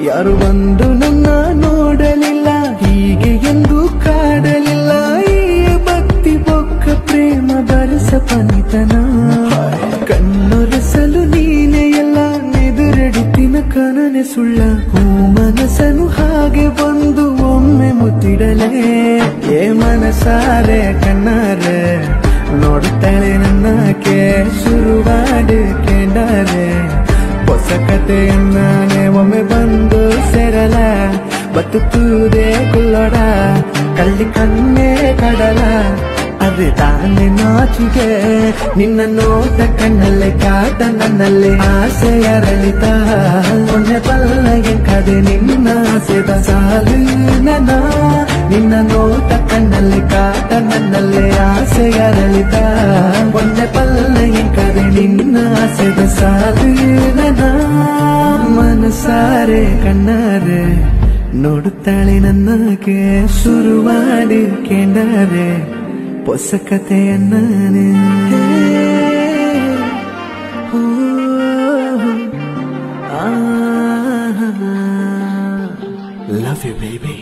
ಯಾರು ಬಂದು ನನ್ನ ನೋಡಲಿಲ್ಲ, ಹೀಗೆ ಎಂದು ಕಾಡಲಿಲ್ಲ. ಈ ಭಕ್ತಿ ಬೊಕ್ಕ ಪ್ರೇಮ ಬರಸ ಪನಿತನ, ಕಣ್ಣೊರೆಸಲು ನೀನೆ ಎಲ್ಲ, ನೆದುರೆಡುತ್ತಿನ ಕನನೆ ಸುಳ್ಳ. ಹೂ ಮನಸ್ಸನು ಹಾಗೆ ಬಂದು ಒಮ್ಮೆ ಮುತ್ತಿಡಲೇ, ಏ ಮನಸಾರೆ ಕಣ್ಣಾರೆ ನೋಡುತ್ತಾಳೆ ನನ್ನಕ್ಕೆ ಶುರುವಾಡು ಕೆಂಡರೆ. ಹೊಸ ಕಥೆಯನ್ನಾನೆ ಒಮ್ಮೆ ಬಂದು ಸೇರಲ, ಬತ್ತುತ್ತೂದೆ ಕುಲ್ಲೊಡ ಕಳ್ಳಿ ಕಣ್ಣೇ ಕಡಲ. ಅದೇ ತಾನೆ ನಾಚಿಗೆ ನಿನ್ನ ನೋಟ ಕಣ್ಣಲ್ಲೇ ಕಾಟ, ನನ್ನಲ್ಲಿ ಆಸೆ ಅರಳಿತ. ಮೊನ್ನೆ ಬಲ್ಲ ಎಂಕದೆ ನಿನ್ನ ಆಸೆದ ಸಾಲು ನನ್ನ, ನಿನ್ನ ನೋಟ ಕಣ್ಣಲ್ಲಿ ಕಾಟ, ನನ್ನಲ್ಲಿ ಆಸೆ ಅರಳಿತ. ಮೊನ್ನೆ ಬಲ್ಲ ಎಂಕದೆ ನಿನ್ನ ಆಸೆದ ಸಾಲು ನನ್ನ. ಮನಸಾರೆ ಕಣ್ಣಾರೆ ನೋಡುತ್ತಾಳೆ ನನ್ನಗೆ ಶುರುವಾಡಿ ಕೆಂಡರೆ, ಹೊಸ ಕಥೆಯನ್ನಾನೆ. Love you, baby.